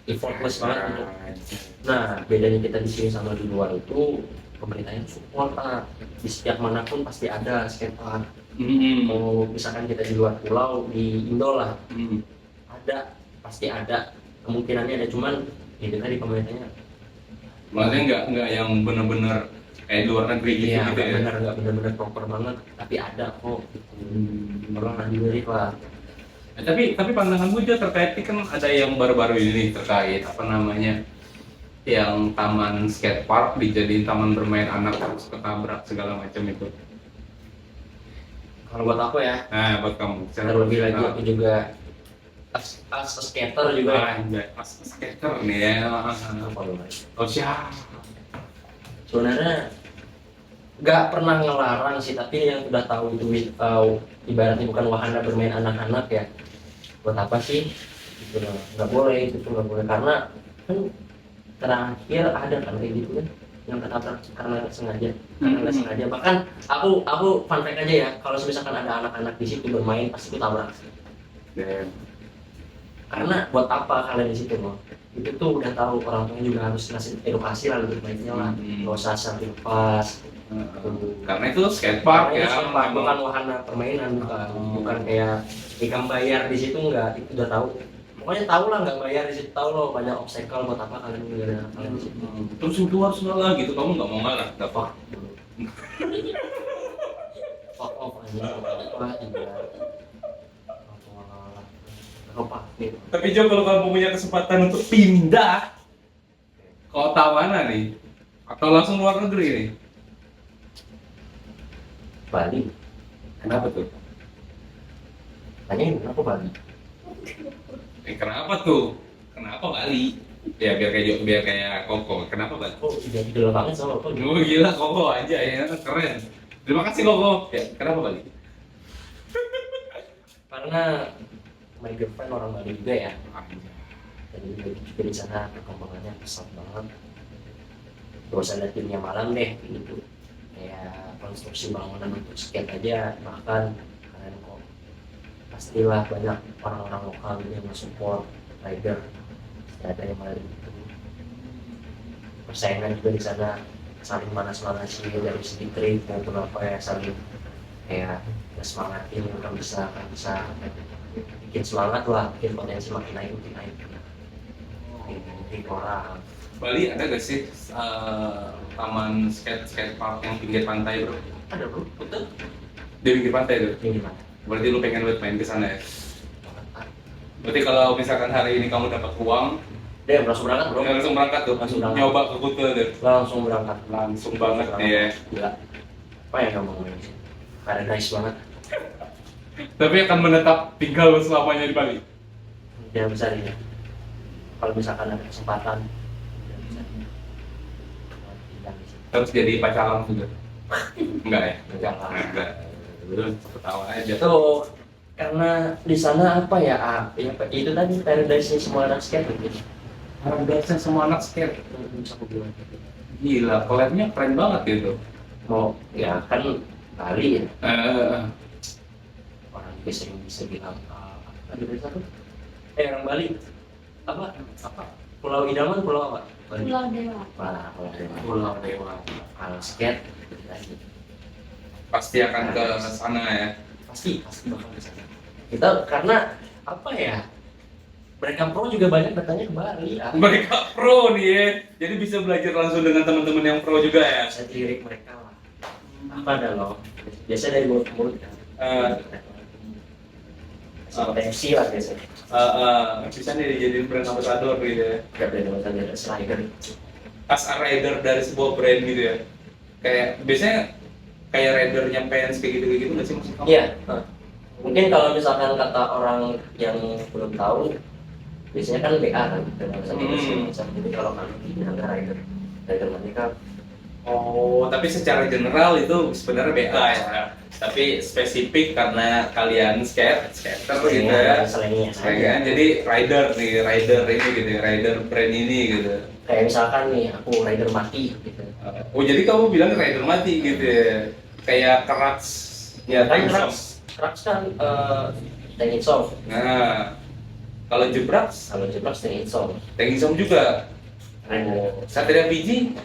Effortless banget untuk. Nah bedanya kita di sini sama di luar itu, pemerintahnya support lah. Di setiap manapun pasti ada skatepark. Mau misalkan kita di luar pulau, di Indo lah, ada, pasti ada, kemungkinannya ada, cuman itu tadi pemerintahnya. Maksudnya nggak yang benar-benar kayak di luar negeri gitu, ya? Nggak benar-benar proper banget, tapi ada kok. Orang lah dilirik lah. Tapi pandanganmu juga terkait ini kan ada yang baru-baru ini terkait apa namanya, yang taman skatepark dijadiin taman bermain anak terus ketabrak segala macam itu. Kalau buat aku ya, Buat kamu. terlebih lagi aku juga as skater juga. As skater nih ya. Oh siap. Sebenarnya nggak pernah ngelarang sih, tapi yang udah tahu itu ibaratnya bukan wahana bermain anak-anak ya. Buat apa sih? Gitu, nggak boleh, itu nggak boleh, karena kan terakhir ada kan kayak gitu kan yang ketabrak karena nggak sengaja. Bahkan aku fun fact aja ya, kalau misalkan ada anak-anak di situ bermain pasti ketabrak. Karena buat apa kalian di situ loh? Itu tuh udah tahu, orang tuanya juga harus ngasih edukasi lah lebih baiknya lah, nggak usah asal lepas. Karena itu skatepark ya, bukan wahana permainan, bukan kayak ikan bayar di situ, enggak, itu udah tahu. Pokoknya tahu lah, nggak bayar di situ, tahu loh banyak obstacle, buat apa kalian kalian di situ. Terus itu harus ngalah gitu, kamu nggak mau ngalah, nggak apa? Fuck off aja, apa tidak. Tapi Jo, kalau kamu punya kesempatan untuk pindah kota mana nih? Atau langsung luar negeri nih? Bali. Kenapa tuh? Tanyain kenapa Bali? Kenapa tuh? Kenapa Bali? Ya biar kayak Koko. Kenapa Bali? Oh, gila banget sama Koko. Oh gila, Koko aja ya, keren. Terima kasih Koko. Ya, kenapa Bali? Karena my girlfriend orang Bali juga ya. Jadi juga di sana perkembangannya pesat banget. Gak usah lihat dunia malam deh gitu. Kayak konstruksi bangunan untuk skate aja, bahkan kalian kok pastilah banyak orang-orang lokal yang support rider, ada yang lain gitu. persaingan juga di sana, saling manas-manasin dari segi trik maupun apa ya, saling kayak semangatin kan bisa bikin semangat lah, bikin potensi makin naik di orang. Bali ada gak sih taman skate park yang pinggir pantai bro? Ada bro, betul. Di pinggir pantai tuh? Ini gimana? Berarti lu pengen buat main ke sana ya? Berarti kalau misalkan hari ini kamu dapat uang, Deh, langsung berangkat bro. langsung berangkat tuh, Langsung berangkat. nyoba ke Kuta tuh, Langsung berangkat. langsung banget nih ya. Gila. Apa yang kamu ngomongin sih? Paradise banget. Tapi akan menetap tinggal selamanya di Bali. Tidak besar ini. Kalau misalkan ada kesempatan, tidak besar ini. Tinggal di sini. Terus jadi pacaran juga? Enggak ya? Jangan. Enggak. Lu ketawa aja. Itu karena di sana apa ya? Ya itu tadi paradise-nya semua anak skate gitu. Biasanya semua anak skate. Bisa aku bilang. Gila, collab-nya keren banget gitu. Mau ya kan Bali ya. Eh, Orang juga sering bisa bilang ada dari satu. Orang Bali apa? Pulau Idaman, pulau apa? Bali. Pulau Dewa. Wah, Pulau Dewa. Pulau Dewa. Kalau skate lagi. Pasti akan ke sana ya. Pasti bakal ke sana. Kita karena apa ya? Mereka pro juga banyak datangnya ke Bali. Mereka pro nih ya. Jadi bisa belajar langsung dengan teman-teman yang pro juga ya. Bisa lirik mereka lah. Apa ada loh? Biasa dari mulut ke mulut kan. Potensi lah biasanya. Bisa nih dijadiin brand ambassador gitu ya. Gak ada macam ada slider. As a rider dari sebuah brand gitu ya. Kayak biasanya kayak ridernya fans kayak gitu nggak sih maksud kamu? Iya. Mungkin kalau misalkan kata orang yang belum tahu, biasanya kan BA kan, dengan bahasa Jadi kalau kami di rider mereka. Oh, tapi secara general itu sebenarnya BA ya. Tapi spesifik karena kalian skater gitu ya. Selengnya Kan jadi rider ini gitu, rider brand ini gitu. Kayak misalkan nih aku rider mati gitu. Oh jadi kamu bilang rider mati gitu ya? Kayak Krax. Ya kan Krax kan Tank Insong. Nah, kalau Jebrax, Kalau Jeblok Tank Insong. Tengisong juga. Keren. Satria Biji,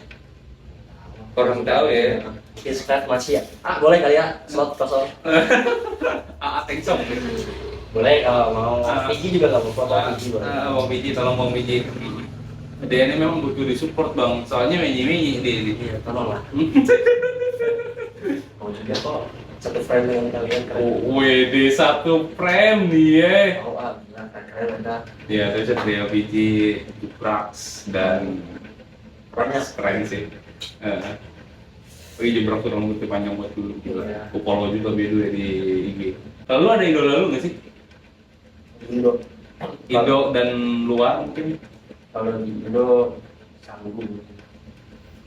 kurang tahu ya. Mungkin sekarang masih ya. Boleh kali ya slot kosong. Tengisong. Boleh kalau mau Fiji juga nggak apa-apa. Mau Fiji boleh. Mau Biji, tolong mau Biji. Dia ini memang butuh disupport bang, soalnya menyi di. Iya, tolong lah. Mau juga kok satu frame dengan kalian keren. WD satu frame nih ya. Oh, bilang keren ada. Ya, itu Satria Biji, Jebrax dan keren sih. Jebrax tuh rambutnya panjang buat dulu. Iya. Kupolo juga beda di IG. Lalu ada idola lu nggak sih? Indo dan luar mungkin? Kalau di Indo Sanggu.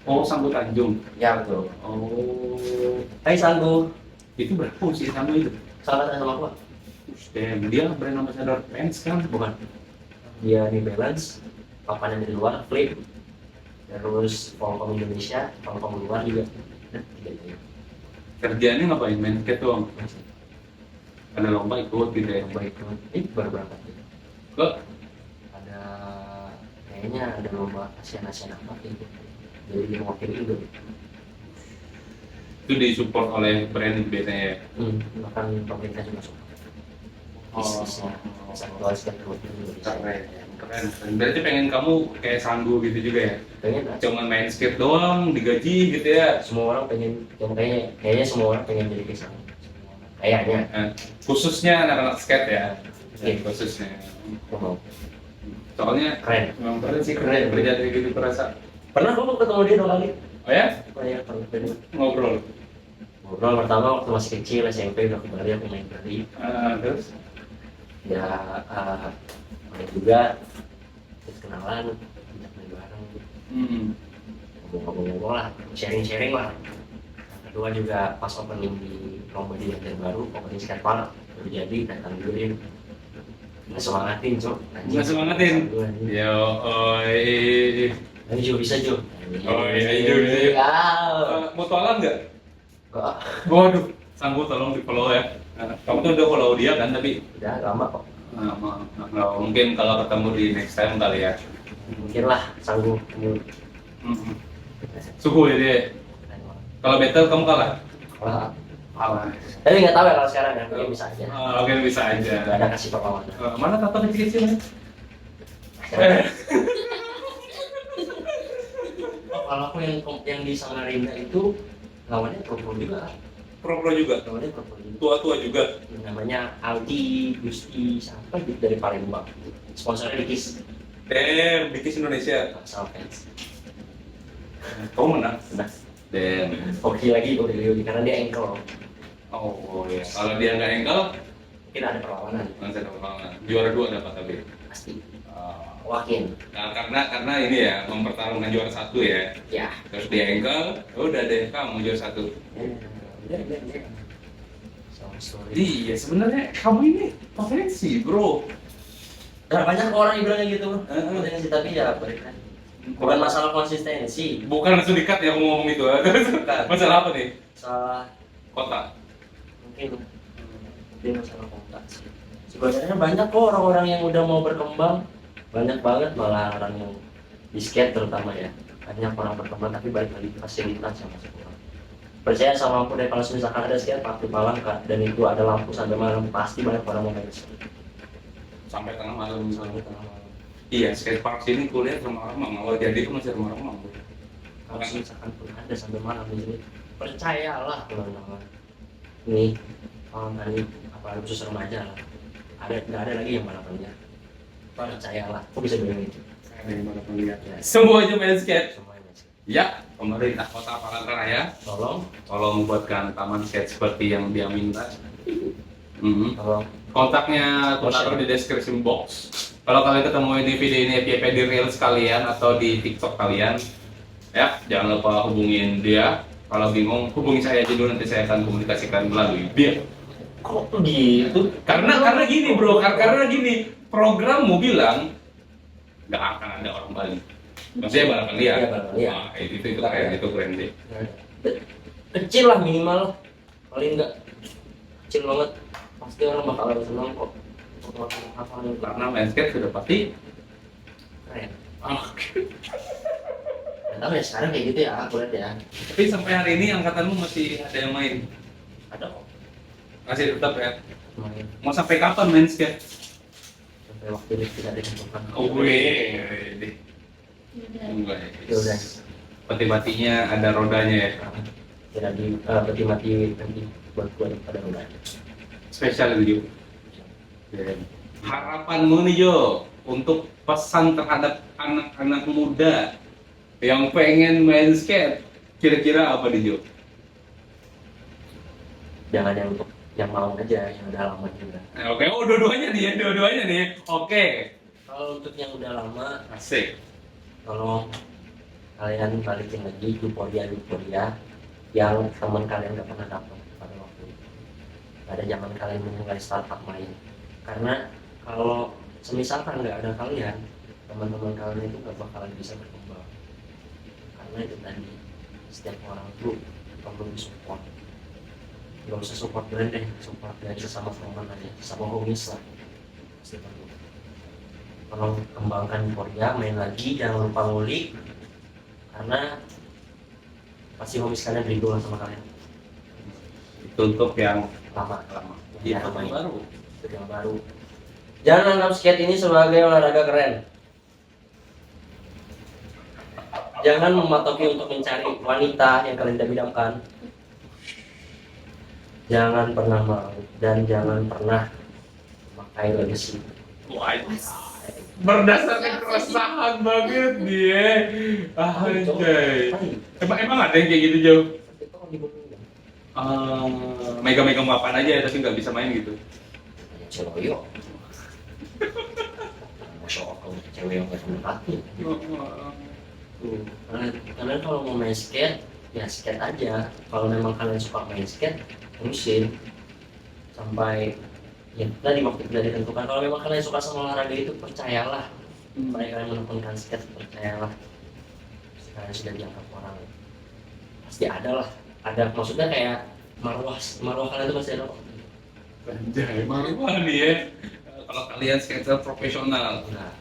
Oh, Sanggu Tanjung. Ya betul. Oh, Hai Sanggu. itu berapa sih Sanggu itu? Salah sama gua. Damn, dia brand ambassador fans kan? Bukan. Dia di balance, papannya di luar, flip. Terus Polkom Indonesia, Polkom luar juga. Tiga-tiga. Kerjaannya ngapain? Main skate doang? Ada lomba ikut gitu ya? Baik banget. Ini baru berangkat. Kok? Ada kayaknya ada lomba Asian apa gitu. Jadi dia mewakili Indo. Itu disupport oleh brand biasanya ya? Bahkan pemerintah juga support. Bisnisnya sangat sekali buat Indonesia. Keren. Berarti pengen kamu kayak Sanggu gitu juga ya? Pengen lah. Cuman main skate doang, digaji gitu ya? Semua orang pengen, kayaknya semua orang pengen jadi kayak Sanggu. Kayaknya. Khususnya anak-anak skate ya? Iya. Khususnya. Gua mau. Soalnya Keren. memang keren sih, keren kerja kayak gitu terasa. Pernah gua ketemu dia 2 kali. Oh ya? Banyak pernah ketemu. Ngobrol. Ngobrol pertama waktu masih kecil SMP udah kembali aku main Bali. Terus? Ya main juga, terus kenalan, ajak main bareng, ngomong-ngomong lah, sharing lah. Yang kedua juga pas opening di lomba di Banjarbaru, opening skatepark baru jadi, datang dulu dia nggak semangatin cok. Nggak semangatin? Yo, oi. Ini juga bisa Jo. Oh iya, juga bisa. Mau tolong nggak? Kok Waduh, Sanggu tolong di follow ya. Kamu tuh udah follow dia kan, tapi udah lama kok. mungkin kalau ketemu di next time kali ya. Mungkin lah sanggup Suhu ya dia. Kalau battle kamu kalah? Kalah. Kalah. Tapi nggak tahu ya kalau sekarang ya, mungkin bisa aja. Oke bisa aja. Nggak ada kasih perlawanan. Mana tato kecil-kecil? Oh, kalau aku yang di Samarinda itu lawannya pro juga. Pro juga. Lawannya pro juga. Tua-tua juga. Namanya Aldi, Gusti, siapa gitu dari Palembang. Sponsornya Dikis. Bikis Indonesia. Sama fans. Kamu menang. Nah, Dan hoki lagi Aurelio karena dia ankle. oh ya. Kalau dia nggak engkel, Mungkin ada perlawanan. masih ada perlawanan. Juara 2 dapat tapi. Pasti. Yakin. Nah, karena ini ya mempertaruhkan juara 1 ya. Ya. Terus dia engkel, udah deh kamu juara 1. Udah. Sorry. Iya, sebenarnya kamu ini potensi, bro. Nah, banyak orang yang bilang gitu. Heeh. Potensi tapi ya berikan. Bukan masalah konsistensi. Bukan langsung dikat ya aku ngomong itu. Masalah apa nih? Masalah Kota. mungkin masalah kontak sih. Sebenarnya banyak kok orang-orang yang udah mau berkembang, banyak banget malah orang yang di skate terutama ya. Banyak orang berkembang tapi balik lagi ke fasilitas yang masih kurang. Percaya sama aku deh kalau misalkan ada skate party malam Kak, dan itu ada lampu sampai malam pasti banyak orang mau main skate. Sampai tengah malam Sampai tengah malam. Iya, skate park sini kuliah remang-remang. Awal jadi itu masih remang-remang. Kalau misalkan pun ada sampai malam di sini, percayalah teman-teman. Ini tadi apa khusus remaja lah. Nggak ada lagi yang balapannya. Percayalah, aku bisa bilang itu. Ada yang balapan lihat. Ya, Semuanya main skate. semuanya masih. Ya, pemerintah Kota Palangkaraya tolong buatkan taman skate seperti yang dia minta. Tolong. Kontaknya aku taruh di deskripsi box. Kalau kalian ketemu di video ini FYP di Reels kalian atau di TikTok kalian, ya jangan lupa hubungin dia. Kalau bingung hubungi saya aja dulu, nanti saya akan komunikasikan melalui dia. Kok gitu? Karena gini bro, karena gini programmu bilang nggak akan ada orang Bali. Maksudnya balapan liar. Iya, balapan liar. Wah, itu keren deh. Kecil lah minimal, paling enggak kecil banget. Pasti orang bakal senang kok. Karena main skate sudah pasti Keren. Oke. Nggak tahu ya sekarang kayak gitu ya, aku lihat ya. Tapi sampai hari ini angkatanmu masih ada yang main? Ada kok Masih tetap ya? main Mau sampai kapan main skate? sampai waktu ini tidak ditentukan. Oh, Udah. enggak Ya udah. Peti-matinya ada rodanya ya? Tidak di peti mati nanti buat gua pada udah. Spesial itu Jo. Harapanmu nih Jo untuk pesan terhadap anak-anak muda yang pengen main skate, kira-kira apa nih Jo? Jangan yang untuk yang mau aja, yang udah lama juga. Oke, oh dua-duanya nih. Oke. Kalau untuk yang udah lama, Asik. tolong kalian balikin lagi euforia yang teman kalian gak pernah dapat pada waktu itu. Pada zaman kalian memulai startup main. Karena kalau semisalkan nggak ada kalian, teman-teman kalian itu gak bakalan bisa berkembang. Karena itu tadi, setiap orang tuh perlu support. Gak usah support brand deh, support dari sesama teman aja, sama homies lah. Pasti perlu. Tolong kembangkan euforia, main lagi, jangan lupa ngulik. Karena pasti homies kalian rindu lah sama kalian. Itu untuk yang Lama. Iya, Yang main. baru. Itu yang baru. Jangan anggap skate ini sebagai olahraga keren. Jangan mematoki untuk mencari wanita yang kalian tidak idamkan. Jangan pernah mau dan jangan pernah memakai legacy. Wah, berdasarkan keresahan banget dia. Anjay. Emang ada yang kayak gitu Jo? Megang-megang papan aja tapi nggak bisa main gitu. Celoyo. Masya Allah, cewek yang gak menempati. Kalian kalau mau main skate, ya skate aja. Kalau memang kalian suka main skate, terusin sampai ya tadi waktu tidak ditentukan. Kalau memang kalian suka sama olahraga itu, percayalah. Mereka kalian menemukan skate, percayalah. Kalian sudah dianggap orang, pasti ada lah. Ada maksudnya kayak marwah kalian itu pasti ada. Anjay, marwah nih ya. Kalau kalian skater profesional. Nah,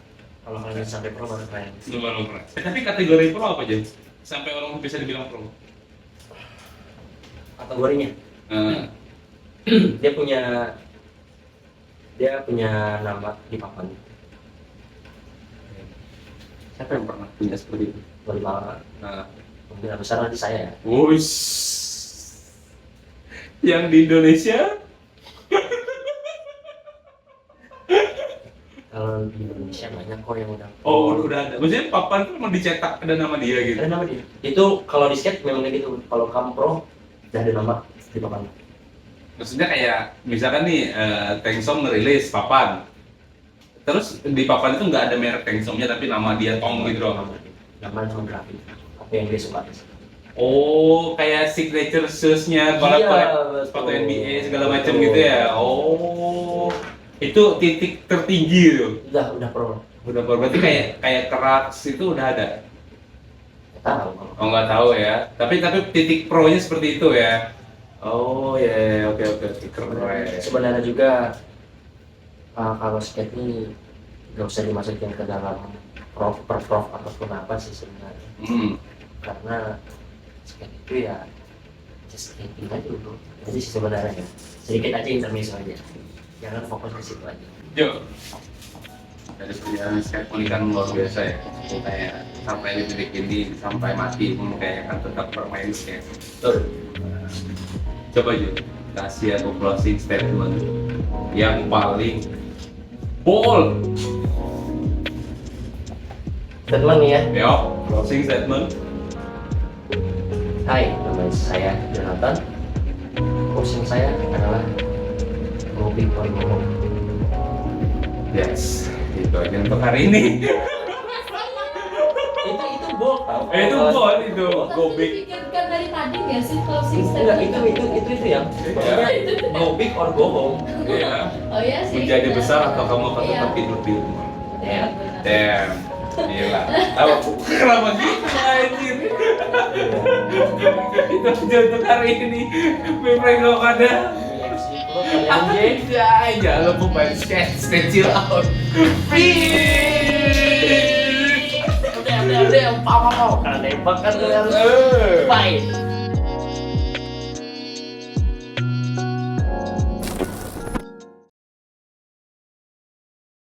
Kalau kalian sampai pro baru keren. Lumayan keren. Tapi kategori pro apa aja? Sampai orang bisa dibilang pro. Kategorinya dia punya nama di papan. Siapa yang pernah punya seperti itu? Berlima Nah, kemungkinan besar nanti saya ya. wush. Yang di Indonesia? Kalau di Indonesia banyak kok yang udah. Oh, udah ada. Maksudnya papan tuh emang dicetak ada nama dia gitu. Ada nama dia. Itu kalau di skate memang kayak gitu. Kalau kamu pro, udah ada nama di papan. Maksudnya kayak misalkan nih Tengsom ngerilis papan. Terus di papan itu nggak ada merek Tengsomnya tapi nama dia Tong gitu doang. Nama cuma grafik. Apa yang dia suka. Oh, kayak signature shoes-nya balap Iya, sepatu betul. NBA segala macam gitu ya. Oh, itu titik tertinggi itu. Udah pro. Udah berarti kayak Krax itu udah ada. Nggak tahu. Oh nggak tahu ya. Tapi titik pro-nya seperti itu ya. Oh ya, oke keren. Sebenarnya juga kalau skate ini nggak usah dimasukin ke dalam prof ataupun apa sih sebenarnya. Karena skate itu ya just skating aja dulu. Jadi sih sebenarnya sedikit aja intermezzo aja. Jangan fokus ke situ aja. Jo, dari perjalanan skate ini kan luar biasa ya. Kayak sampai di titik ini sampai mati pun kayak akan tetap bermain skate. Betul. Coba Jo, kasih aku closing statement yang paling bold. Statement nih ya. Yo, closing statement. Hai, nama saya Jonathan. Closing saya adalah go big or go home. Yes, itu aja untuk hari ini. Itu bold tau. Itu bold itu, go Tapi big. dipikirkan dari tadi nggak sih closing Enggak, statement? itu yang maksudnya go big or go home. Iya. Oh iya sih. Menjadi benar. besar atau kamu akan Iya. tetap tidur di rumah. Iya, benar. Damn, gila. Tahu kenapa gitu anjir? Itu aja untuk hari ini. Memang gak ada. Anjing. Jangan lupa main skate, stay chill out. Udah, papa mau. Karena nembak kan. Bye.